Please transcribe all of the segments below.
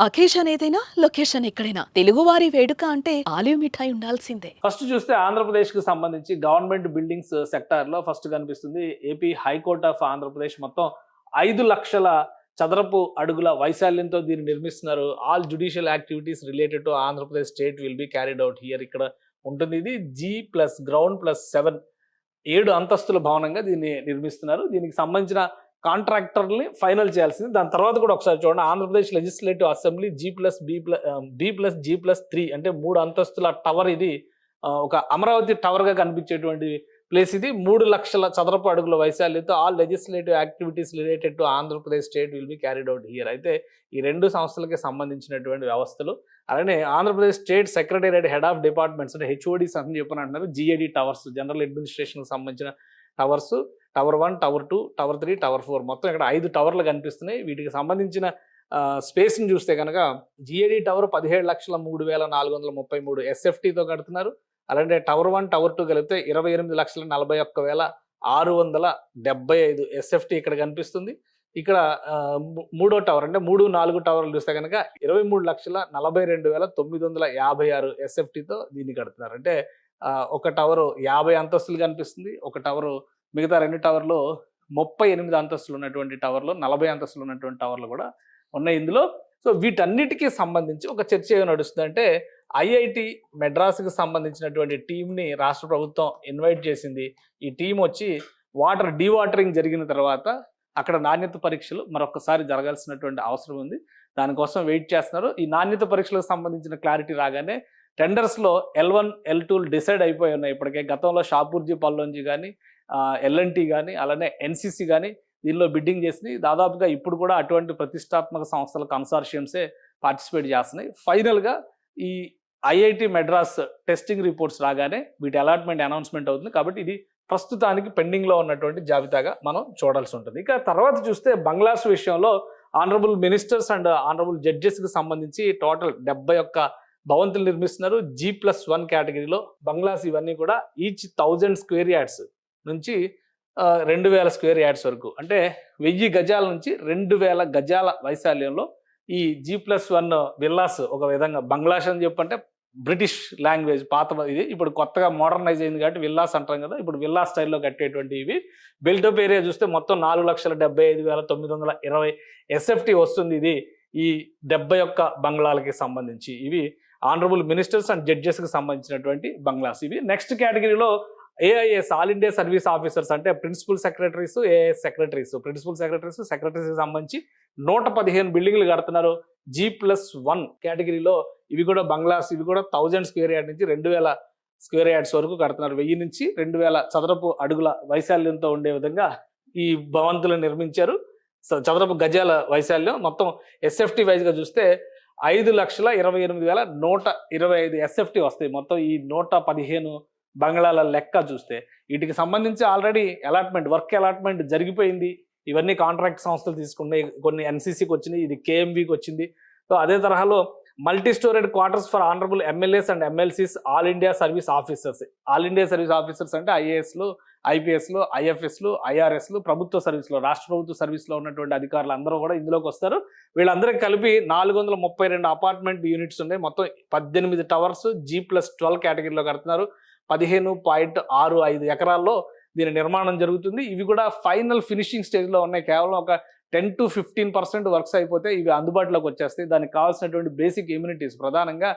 Occasion ఏదైనా location ఎక్కడైనా తెలుగువారి వేడుక అంటే ఆలివ్ మిఠాయి ఉండాల్సిందే. ఫస్ట్ చూస్తే ఆంధ్రప్రదేశ్‌కి సంబంధించి గవర్నమెంట్ బిల్డింగ్స్ సెక్టార్‌లో ఫస్ట్ కనిపిస్తుంది. ఏపీ హైకోర్ట్ ఆఫ్ ఆంధ్రప్రదేశ్ మొత్తం 5,00,000 చదరపు అడుగుల వైశాల్యంతో దీన్ని నిర్మిస్తున్నారు. All judicial activities related to Andhra Pradesh state will be carried out here. ఇక్కడ ఉంటుంది. ఇది G+గ్రౌండ్ ప్లస్ 7 7 అంతస్తుల భవనంగా దీన్ని నిర్మిస్తున్నారు. దీనికి సంబంధించిన కాంట్రాక్టర్‌ని ఫైనల్ చేయాల్సింది. దాని తర్వాత కూడా ఒకసారి చూడండి. ఆంధ్రప్రదేశ్ లెజిస్లేటివ్ అసెంబ్లీ B+B+3 అంటే 3 అంతస్తుల టవర్ ఇది. ఒక అమరావతి టవర్‌గా కనిపించేటువంటి ప్లేస్ ఇది. 3,00,000 చదరపు అడుగుల వైశాల్యంతో all legislative activities related to Andhra Pradesh state will be carried out here. అయితే ఈ 2 సంస్థలకి సంబంధించినటువంటి వ్యవస్థలు. అలానే Andhra Pradesh state secretariat head of departments అంటే హెచ్ఓడీస్ అని చెప్పని అంటున్నారు. జీఏడీ టవర్స్ జనరల్ అడ్మినిస్ట్రేషన్‌కి సంబంధించిన towers. Tower 1, tower 2, tower 3, tower 4 మొత్తం ఇక్కడ 5 టవర్లు కనిపిస్తున్నాయి. వీటికి సంబంధించిన స్పేస్‌ని చూస్తే గనక జీఏడీ టవర్ 17,03,433 ఎస్ఎఫ్టీతో కడుతున్నారు. అలాగే టవర్ 1, టవర్ 2 కలిపితే 28,41,675 ఎస్ఎఫ్టీ ఇక్కడ కనిపిస్తుంది. ఇక్కడ మూడో టవర్ అంటే 3, 4 టవర్లు చూస్తే కనుక 23,42,956 ఎస్ఎఫ్టీతో దీన్ని కడుతున్నారు. అంటే ఒక టవర్ 50 అంతస్తులు కనిపిస్తుంది. ఒక టవర్ మిగతా 2 టవర్లు 38 అంతస్తులు ఉన్నటువంటి టవర్లు, 40 అంతస్తులు ఉన్నటువంటి టవర్లు కూడా ఉన్నాయి ఇందులో. సో వీటన్నిటికీ సంబంధించి ఒక చర్చ ఏమి నడుస్తుందంటే ఐఐటి మెడ్రాస్కి సంబంధించినటువంటి టీంని రాష్ట్ర ప్రభుత్వం ఇన్వైట్ చేసింది. ఈ టీం వచ్చి వాటర్ డీవాటరింగ్ జరిగిన తర్వాత అక్కడ నాణ్యత పరీక్షలు మరొకసారి జరగాల్సినటువంటి అవసరం ఉంది. దానికోసం వెయిట్ చేస్తున్నారు. ఈ నాణ్యత పరీక్షలకు సంబంధించిన క్లారిటీ రాగానే టెండర్స్లో L1, L2 డిసైడ్ అయిపోయి ఉన్నాయి. ఇప్పటికే గతంలో షాపూర్జీ పల్లోంజీ కానీ, ఎల్ఎన్టీ కానీ, అలానే ఎన్సీసీ కానీ దీనిలో బిడ్డింగ్ చేసింది. దాదాపుగా ఇప్పుడు కూడా అటువంటి ప్రతిష్టాత్మక సంస్థల కన్సార్షియమ్సే పార్టిసిపేట్ చేస్తున్నాయి. ఫైనల్గా ఈ ఐఐటి మెడ్రాస్ టెస్టింగ్ రిపోర్ట్స్ రాగానే వీటి అలాట్మెంట్ అనౌన్స్మెంట్ అవుతుంది. కాబట్టి ఇది ప్రస్తుతానికి పెండింగ్లో ఉన్నటువంటి జాబితాగా మనం చూడాల్సి ఉంటుంది. ఇక తర్వాత చూస్తే బంగ్లాస్ విషయంలో ఆనరబుల్ మినిస్టర్స్ అండ్ ఆనరబుల్ జడ్జెస్కి సంబంధించి టోటల్ 71 భవంతులు నిర్మిస్తున్నారు. G+1 కేటగిరీలో బంగ్లాస్ ఇవన్నీ కూడా ఈచ్ 1000 స్క్వేర్ యార్డ్స్ నుంచి 2,000 స్క్వేర్ యార్డ్స్ వరకు అంటే 1000 గజాల నుంచి 2,000 గజాల వైశాల్యంలో ఈ G+1 విల్లాస్ ఒక విధంగా బంగ్లాస్ అని చెప్పంటే బ్రిటిష్ లాంగ్వేజ్ పాత ఇది. ఇప్పుడు కొత్తగా మోడర్నైజ్ అయింది కాబట్టి విల్లాస్ అంటాం కదా. ఇప్పుడు విల్లా స్టైల్లో కట్టేటువంటి ఇవి. బిల్డప్ ఏరియా చూస్తే మొత్తం 4,75,920 ఎస్ఎఫ్టీ వస్తుంది. ఇది ఈ 71 బంగ్లాలకి సంబంధించి ఇవి ఆనరబుల్ మినిస్టర్స్ అండ్ జడ్జెస్కి సంబంధించినటువంటి బంగ్లాస్ ఇవి. నెక్స్ట్ కేటగిరీలో AIS all India service officers అంటే principal secretaries, AIS secretaries. Principal secretaries, సెక్రటరీస్కి సంబంధించి 115 బిల్డింగ్లు కడుతున్నారు. G+1 కేటగిరీలో ఇవి కూడా బంగ్లాస్. ఇవి కూడా 1000 స్క్వేర్ యార్డ్ నుంచి 2,000 స్క్వేర్ యార్డ్స్ వరకు కడుతున్నారు. 1000 నుంచి 2,000 చదరపు అడుగుల వైశాల్యంతో ఉండే విధంగా ఈ భవంతులు నిర్మించారు. చదరపు గజాల వైశాల్యం మొత్తం ఎస్ఎఫ్టీ వైజ్గా చూస్తే 5,28,125 ఎస్ఎఫ్టీ వస్తాయి. మొత్తం ఈ 115 బంగ్లాల లెక్క చూస్తే వీటికి సంబంధించి ఆల్రెడీ వర్క్ అలాట్మెంట్ జరిగిపోయింది. ఇవన్నీ కాంట్రాక్ట్ సంస్థలు తీసుకున్నాయి. కొన్ని ఎన్సీసీకి వచ్చినాయి, ఇది కేఎంబీకి వచ్చింది. సో అదే తరహాలో multi storied quarters for honourable MLAs and MLCs all India service officers. All India service officers అంటే ఐఏఎస్లు, ఐపీఎస్లు, ఐఎఫ్ఎస్లు, ఐఆర్ఎస్లు, ప్రభుత్వ సర్వీస్లో రాష్ట్ర ప్రభుత్వ సర్వీస్లో ఉన్నటువంటి అధికారులు అందరూ కూడా ఇందులోకి వస్తారు. వీళ్ళందరికీ కలిపి 432 అపార్ట్మెంట్ యూనిట్స్ ఉన్నాయి. మొత్తం 18 టవర్స్ G+12 కేటగిరీలో కడుతున్నారు. 15.65 ఎకరాల్లో దీని నిర్మాణం జరుగుతుంది. ఇవి కూడా ఫైనల్ ఫినిషింగ్ స్టేజ్లో ఉన్నాయి. కేవలం ఒక 10 to 15% వర్క్స్ అయిపోతే ఇవి అందుబాటులోకి వచ్చేస్తాయి. దానికి కావాల్సినటువంటి బేసిక్ ఇమ్యూనిటీస్ ప్రధానంగా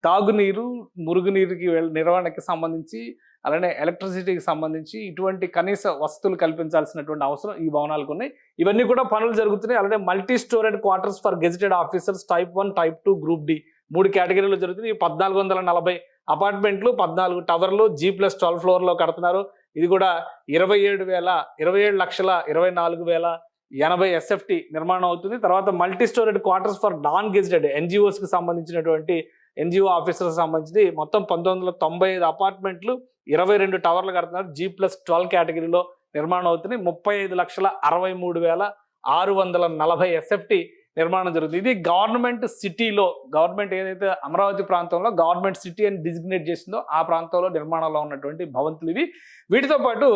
తాగునీరు, మురుగునీరుకి నిర్వహణకి సంబంధించి, అలానే ఎలక్ట్రిసిటీకి సంబంధించి ఇటువంటి కనీస వసతులు కల్పించాల్సినటువంటి అవసరం ఈ భవనాలకు ఉన్నాయి. ఇవన్నీ కూడా పనులు జరుగుతున్నాయి. అలానే multi storied quarters for gazetted officers type 1, type 2, group D 3 కేటగిరీలో జరుగుతుంది. 1440 అపార్ట్మెంట్లు, 14 టవర్లు G+12 ఫ్లోర్లో కడుతున్నారు. ఇది కూడా 27,24,080 ఎస్ఎఫ్టీ నిర్మాణం అవుతుంది. తర్వాత multi storied quarters for non gazetted ఎన్జిఓస్కి సంబంధించినటువంటి ఎన్జిఓ ఆఫీసర్స్ సంబంధించి మొత్తం 1995 అపార్ట్మెంట్లు, 22 టవర్లు కడుతున్నారు. G+12 కేటగిరీలో నిర్మాణం అవుతుంది. 35,63,640 ఎస్ఎఫ్టీ నిర్మాణం జరుగుతుంది. ఇది గవర్నమెంట్ సిటీలో, గవర్నమెంట్ ఏదైతే అమరావతి ప్రాంతంలో గవర్నమెంట్ సిటీ అని డిజిగ్నేట్ చేసిందో ఆ ప్రాంతంలో నిర్మాణంలో ఉన్నటువంటి భవంతులు ఇవి. వీటితో పాటు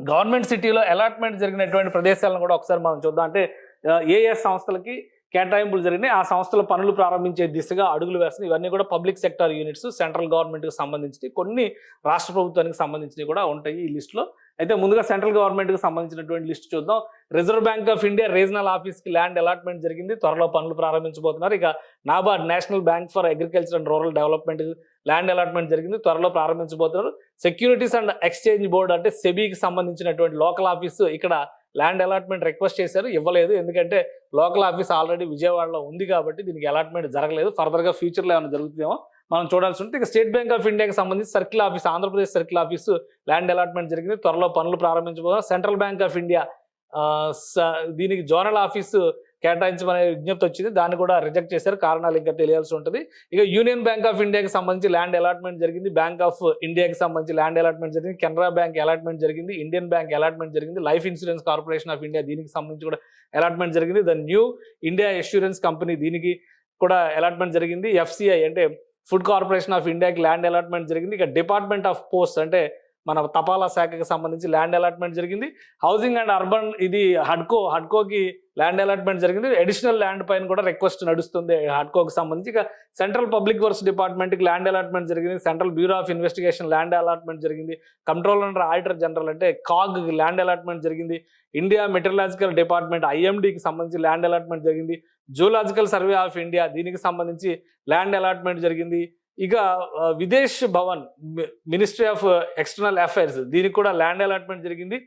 గవర్నమెంట్ సిటీలో అలాట్మెంట్ జరిగినటువంటి ప్రదేశాలను కూడా ఒకసారి మనం చూద్దాం. అంటే ఏ సంస్థలకి కేటాయింపులు జరిగినాయి. ఆ సంస్థల పనులు ప్రారంభించే దిశగా అడుగులు వేస్తున్నాయి. ఇవన్నీ కూడా పబ్లిక్ సెక్టార్ యూనిట్స్, సెంట్రల్ గవర్నమెంట్కి సంబంధించి కొన్ని రాష్ట్ర ప్రభుత్వానికి సంబంధించినవి కూడా ఉంటాయి ఈ లిస్టులో. అయితే ముందుగా సెంట్రల్ గవర్నమెంట్కి సంబంధించినటువంటి లిస్ట్ చూద్దాం. Reserve bank of India regional ఆఫీస్కి ల్యాండ్ అలాట్మెంట్ జరిగింది, త్వరలో పనులు ప్రారంభించబోతున్నారు. ఇక NABARD national bank for agriculture and rural development land allotment జరిగింది, త్వరలో ప్రారంభించబోతున్నారు. సెక్యూరిటీస్ అండ్ ఎక్స్చేంజ్ బోర్డ్ అంటే సెబీకి సంబంధించినటువంటి లోకల్ ఆఫీసు ఇక్కడ ల్యాండ్ అలాట్మెంట్ రిక్వెస్ట్ చేశారు, ఇవ్వలేదు. ఎందుకంటే లోకల్ ఆఫీస్ ఆల్రెడీ విజయవాడలో ఉంది కాబట్టి దీనికి అలాట్మెంట్ జరగలేదు. ఫర్దర్గా ఫ్యూచర్లో ఏమైనా జరుగుతుందేమో మనం చూడాల్సి ఉంటుంది. ఇక స్టేట్ బ్యాంక్ ఆఫ్ ఇండియాకి సంబంధించి circle office, Andhra Pradesh circle office land allotment జరిగింది, త్వరలో పనులు ప్రారంభించబోతున్నారు. సెంట్రల్ బ్యాంక్ ఆఫ్ ఇండియా దీనికి జోనల్ ఆఫీసు కేటాయించమనే విజ్ఞప్తి వచ్చింది, దాన్ని కూడా రిజెక్ట్ చేశారు. కారణాలు ఇంకా తెలియాల్సి ఉంటుంది. ఇక యూనియన్ బ్యాంక్ ఆఫ్ ఇండియాకి సంబంధించి ల్యాండ్ అలాట్మెంట్ జరిగింది, బ్యాంక్ ఆఫ్ ఇండియాకి సంబంధించి ల్యాండ్ అలాట్మెంట్ జరిగింది, కెనరా బ్యాంక్ అలాట్మెంట్ జరిగింది, ఇండియన్ బ్యాంక్ అలాట్మెంట్ జరిగింది, life insurance corporation of India దీనికి సంబంధించి కూడా అలాట్మెంట్ జరిగింది, the new India insurance company దీనికి కూడా అలాట్మెంట్ జరిగింది, ఎఫ్సిఐ అంటే ఫుడ్ కార్పొరేషన్ ఆఫ్ ఇండియాకి ల్యాండ్ అలాట్మెంట్ జరిగింది. ఇక డిపార్ట్మెంట్ ఆఫ్ పోస్ట్ అంటే మన తపాలా శాఖకి సంబంధించి ల్యాండ్ అలాట్మెంట్ జరిగింది. హౌసింగ్ అండ్ అర్బన్ ఇది హడ్కోకి ల్యాండ్ అలాట్మెంట్ జరిగింది. అడిషనల్ ల్యాండ్ పైన కూడా రిక్వెస్ట్ నడుస్తుంది హడ్కోకి సంబంధించి. ఇక సెంట్రల్ పబ్లిక్ వర్క్స్ డిపార్ట్మెంట్కి ల్యాండ్ అలాట్మెంట్ జరిగింది, central bureau of investigation land allotment జరిగింది, కంట్రోలర్ అండ్ ఆడిటర్ జనరల్ అంటే కాగ్ ల్యాండ్ అలాట్మెంట్ జరిగింది, ఇండియా మెటీరియలాజికల్ డిపార్ట్మెంట్ ఐఎండికి సంబంధించి ల్యాండ్ అలాట్మెంట్ జరిగింది, జూలాజికల్ సర్వే ఆఫ్ ఇండియా దీనికి సంబంధించి ల్యాండ్ అలాట్మెంట్ జరిగింది. ఇక Videsh Bhavan ministry of external affairs దీనికి కూడా ల్యాండ్ అలాట్మెంట్ జరిగింది,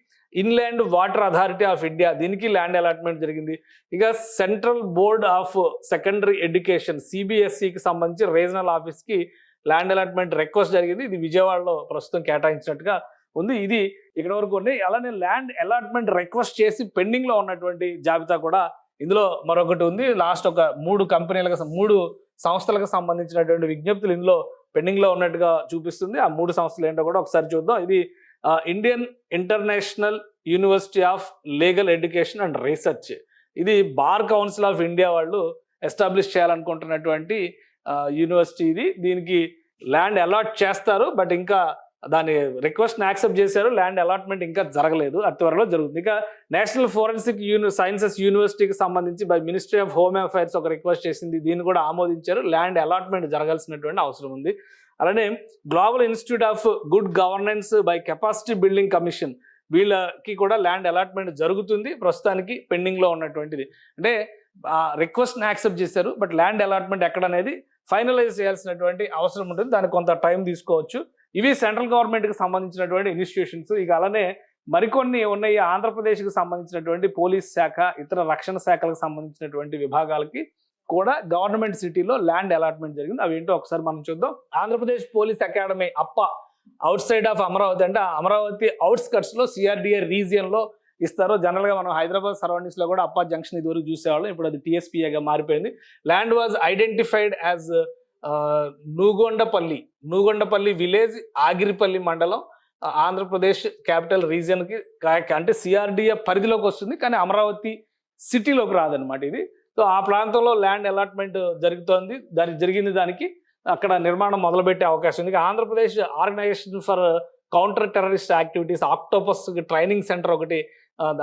inland water authority of India దీనికి ల్యాండ్ అలాట్మెంట్ జరిగింది. ఇక central board of secondary education సిబిఎస్ఈకి సంబంధించి రీజనల్ ఆఫీస్కి ల్యాండ్ అలాట్మెంట్ రిక్వెస్ట్ జరిగింది, ఇది విజయవాడలో ప్రస్తుతం కేటాయించినట్టుగా ఉంది. ఇది ఇక్కడ వరకు ఉన్నాయి. అలానే ల్యాండ్ అలాట్మెంట్ రిక్వెస్ట్ చేసి పెండింగ్లో ఉన్నటువంటి జాబితా కూడా ఇందులో మరొకటి ఉంది. లాస్ట్ ఒక 3 సంస్థలకు సంబంధించినటువంటి విజ్ఞప్తులు ఇందులో పెండింగ్లో ఉన్నట్టుగా చూపిస్తుంది. ఆ 3 సంస్థలు ఏంటో కూడా ఒకసారి చూద్దాం. ఇది Indian international university of legal education and research, ఇది బార్ కౌన్సిల్ ఆఫ్ ఇండియా వాళ్ళు ఎస్టాబ్లిష్ చేయాలనుకుంటున్నటువంటి యూనివర్సిటీ ఇది. దీనికి ల్యాండ్ అలాట్ చేస్తారు, బట్ ఇంకా దాని రిక్వెస్ట్ని యాక్సెప్ట్ చేశారు, ల్యాండ్ అలాట్మెంట్ ఇంకా జరగలేదు, అతి త్వరలో జరుగుతుంది. ఇక నేషనల్ ఫోరెన్సిక్ సైన్సెస్ యూనివర్సిటీకి సంబంధించి by ministry of home affairs ఒక రిక్వెస్ట్ చేసింది, దీన్ని కూడా ఆమోదించారు, ల్యాండ్ అలాట్మెంట్ జరగాల్సినటువంటి అవసరం ఉంది. అలానే global institute of good governance by capacity building commission వీళ్ళకి కూడా ల్యాండ్ అలాట్మెంట్ జరుగుతుంది, ప్రస్తుతానికి పెండింగ్లో ఉన్నటువంటిది. అంటే రిక్వెస్ట్ని యాక్సెప్ట్ చేశారు, బట్ ల్యాండ్ అలాట్మెంట్ ఎక్కడనేది ఫైనలైజ్ చేయాల్సినటువంటి అవసరం ఉంటుంది, దానికి కొంత టైం తీసుకోవచ్చు. ఇవి సెంట్రల్ గవర్నమెంట్కి సంబంధించినటువంటి ఇన్స్టిట్యూషన్స్. ఇక అలానే మరికొన్ని ఉన్నాయి. ఆంధ్రప్రదేశ్కి సంబంధించినటువంటి పోలీస్ శాఖ, ఇతర రక్షణ శాఖలకు సంబంధించినటువంటి విభాగాలకి కూడా గవర్నమెంట్ సిటీలో ల్యాండ్ అలాట్మెంట్ జరిగింది. అవి ఏంటో ఒకసారి మనం చూద్దాం. ఆంధ్రప్రదేశ్ పోలీస్ అకాడమీ అప్ప అవుట్ సైడ్ ఆఫ్ అమరావతి, అంటే అమరావతి అవుట్స్కట్స్ లో సిఆర్డిఏ రీజియన్ లో ఇస్తారు. జనరల్ గా మనం హైదరాబాద్ సరౌండింగ్స్ లో కూడా అప్ప జంక్షన్ ఇదివరకు చూసేవాళ్ళం, ఇప్పుడు అది టీఎస్పీఏగా మారిపోయింది. Land was identified as Nugondapalli village, Agiripalli మండలం, ఆంధ్రప్రదేశ్ క్యాపిటల్ రీజియన్ కి అంటే సిఆర్డిఏ పరిధిలోకి వస్తుంది, కానీ అమరావతి సిటీలోకి రాదనమాట ఇది. సో ఆ ప్రాంతంలో ల్యాండ్ అలాట్మెంట్ జరుగుతోంది, దానికి అక్కడ నిర్మాణం మొదలుపెట్టే అవకాశం ఉంది. Andhra Pradesh organisation for counter terrorist activities octopus training centre ఒకటి,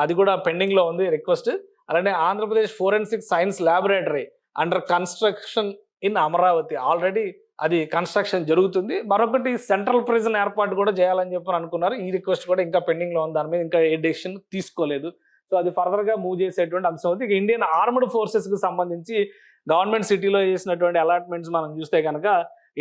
అది కూడా పెండింగ్ లో ఉంది రిక్వెస్ట్. అలానే Andhra Pradesh forensic science laboratory under construction in Amaravati, already అది కన్స్ట్రక్షన్ జరుగుతుంది. మరొకటి సెంట్రల్ ప్రిజన్ ఏర్పాటు కూడా చేయాలని చెప్పి అనుకున్నారు, ఈ రిక్వెస్ట్ కూడా ఇంకా పెండింగ్ లో ఉంది, దాని మీద ఇంకా ఏ డెసిషన్ తీసుకోలేదు. సో అది ఫర్దర్ గా మూవ్ చేసేటువంటి అంశం అవుతుంది. ఇక ఇండియన్ ఆర్మ్డ్ ఫోర్సెస్ కి సంబంధించి గవర్నమెంట్ సిటీలో చేసినటువంటి అలాట్మెంట్స్ మనం చూస్తే కనుక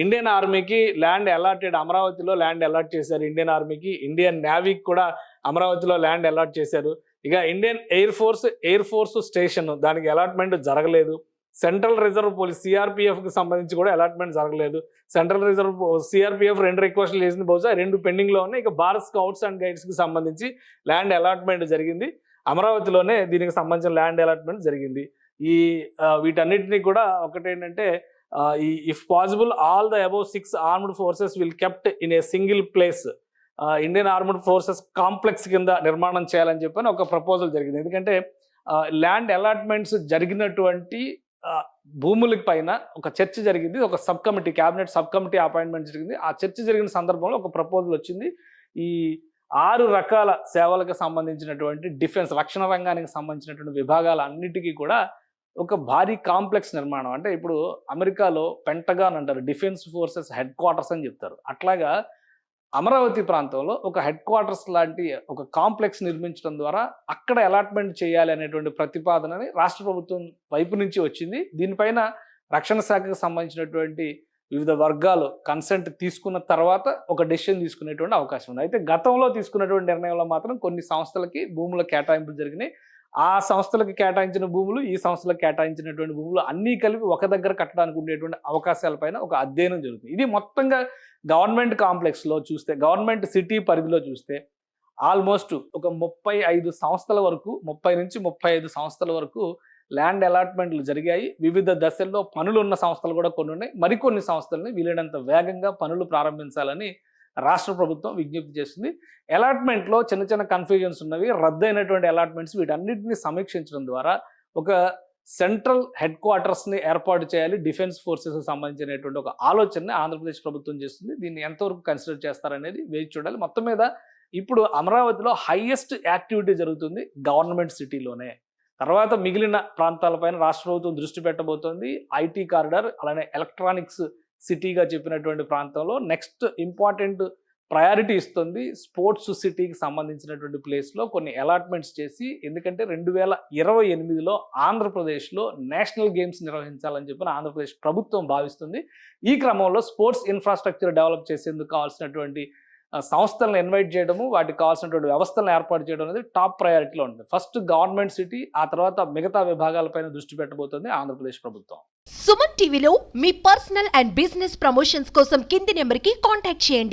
ఇండియన్ ఆర్మీకి ల్యాండ్ అలాటెడ్, అమరావతిలో ల్యాండ్ అలాట్ చేశారు ఇండియన్ ఆర్మీకి. ఇండియన్ నేవీకి కూడా అమరావతిలో ల్యాండ్ అలాట్ చేశారు. ఇక ఇండియన్ ఎయిర్ ఫోర్స్ స్టేషన్ దానికి అలాట్మెంట్ జరగలేదు. సెంట్రల్ రిజర్వ్ పోలీస్ సిఆర్పిఎఫ్ కి సంబంధించి కూడా అలాట్మెంట్ జరగలేదు. సెంట్రల్ రిజర్వ్ సిఆర్పిఎఫ్ 2 రిక్వెస్ట్లు చేసింది, బహుశా 2 పెండింగ్ లో ఉన్నాయి. ఇక భారత్ స్కౌట్స్ అండ్ గైడ్స్ కి సంబంధించి ల్యాండ్ అలాట్మెంట్ జరిగింది, అమరావతిలోనే దీనికి సంబంధించిన ల్యాండ్ అలాట్మెంట్ జరిగింది. ఈ వీటన్నిటిని కూడా ఒకటేంటంటే if possible all the above 6 armed forces will kept in a single place, Indian armed forces complex కింద నిర్మాణం చేయాలని చెప్పని ఒక ప్రపోజల్ జరిగింది. ఎందుకంటే ల్యాండ్ అలాట్మెంట్స్ జరిగినటువంటి భూముల పైన ఒక చర్చ జరిగింది, ఒక sub committee, cabinet sub committee appointment జరిగింది. ఆ చర్చ జరిగిన సందర్భంలో ఒక ప్రపోజల్ వచ్చింది, ఈ 6 రకాల సేవలకు సంబంధించినటువంటి డిఫెన్స్ రక్షణ రంగానికి సంబంధించినటువంటి విభాగాలన్నిటికీ కూడా ఒక భారీ కాంప్లెక్స్ నిర్మాణం. అంటే ఇప్పుడు అమెరికాలో పెంటగాన్ అంటారు. డిఫెన్స్ ఫోర్సెస్ హెడ్ క్వార్టర్స్ అని చెప్తారు. అట్లాగా అమరావతి ప్రాంతంలో ఒక హెడ్ క్వార్టర్స్ లాంటి ఒక కాంప్లెక్స్ నిర్మించడం ద్వారా అక్కడ అలాట్మెంట్ చేయాలి అనేటువంటి ప్రతిపాదనని రాష్ట్ర ప్రభుత్వం వైపు నుంచి వచ్చింది. దీనిపైన రక్షణ శాఖకు సంబంధించినటువంటి వివిధ వర్గాలు కన్సెంట్ తీసుకున్న తర్వాత ఒక డెసిషన్ తీసుకునేటువంటి అవకాశం ఉంది. అయితే గతంలో తీసుకున్నటువంటి నిర్ణయంలో మాత్రం కొన్ని సంస్థలకి భూముల కేటాయింపులు జరిగినాయి. ఆ సంస్థలకు కేటాయించిన భూములు, ఈ సంస్థలకు కేటాయించినటువంటి భూములు అన్నీ కలిపి ఒక దగ్గర కట్టడానికి ఉండేటువంటి అవకాశాలపైన ఒక అధ్యయనం జరుగుతుంది. ఇది మొత్తంగా గవర్నమెంట్ కాంప్లెక్స్లో చూస్తే, గవర్నమెంట్ సిటీ పరిధిలో చూస్తే ఆల్మోస్ట్ ఒక 35 సంస్థల వరకు, 30 నుంచి 35 సంస్థల వరకు ల్యాండ్ అలాట్మెంట్లు జరిగాయి. వివిధ దశల్లో పనులు ఉన్న సంస్థలు కూడా కొన్ని ఉన్నాయి. మరికొన్ని సంస్థలని వీలైనంత వేగంగా పనులు ప్రారంభించాలని రాష్ట్ర ప్రభుత్వం విజ్ఞప్తి చేస్తుంది. అలాట్మెంట్లో చిన్న చిన్న కన్ఫ్యూజన్స్ ఉన్నవి, రద్దయినటువంటి అలాట్మెంట్స్ వీటన్నిటిని సమీక్షించడం ద్వారా ఒక సెంట్రల్ హెడ్ క్వార్టర్స్ని ఏర్పాటు చేయాలి డిఫెన్స్ ఫోర్సెస్ సంబంధించినటువంటి ఒక ఆలోచనని ఆంధ్రప్రదేశ్ ప్రభుత్వం చేస్తుంది. దీన్ని ఎంతవరకు కన్సిడర్ చేస్తారనేది వేచి చూడాలి. మొత్తం మీద ఇప్పుడు అమరావతిలో హైయెస్ట్ యాక్టివిటీ జరుగుతుంది గవర్నమెంట్ సిటీలోనే. తర్వాత మిగిలిన ప్రాంతాలపైన రాష్ట్ర ప్రభుత్వం దృష్టి పెట్టబోతోంది. ఐటీ కారిడార్, అలానే ఎలక్ట్రానిక్స్ సిటీగా చెప్పినటువంటి ప్రాంతంలో నెక్స్ట్ ఇంపార్టెంట్ ప్రయారిటీ ఇస్తుంది. స్పోర్ట్స్ సిటీకి సంబంధించినటువంటి ప్లేస్లో కొన్ని అలాట్మెంట్స్ చేసి, ఎందుకంటే 2028లో ఆంధ్రప్రదేశ్లో నేషనల్ గేమ్స్ నిర్వహించాలని చెప్పి ఆంధ్రప్రదేశ్ ప్రభుత్వం భావిస్తుంది. ఈ క్రమంలో స్పోర్ట్స్ ఇన్ఫ్రాస్ట్రక్చర్ డెవలప్ చేసేందుకు కావాల్సినటువంటి సంస్థలను ఇన్వైట్ చేయడము, వాటికి కావాల్సినటువంటి వ్యవస్థలను ఏర్పాటు చేయడం అనేది టాప్ ప్రయారిటీలో ఉంటుంది. ఫస్ట్ గవర్నమెంట్ సిటీ, ఆ తర్వాత మిగతా విభాగాలపైన దృష్టి పెట్టబోతుంది ఆంధ్రప్రదేశ్ ప్రభుత్వం. సుమన్ టీవీలో మీ పర్సనల్ అండ్ బిజినెస్ ప్రమోషన్స్ కోసం కింది నెంబర్కి కాంటాక్ట్ చేయండి.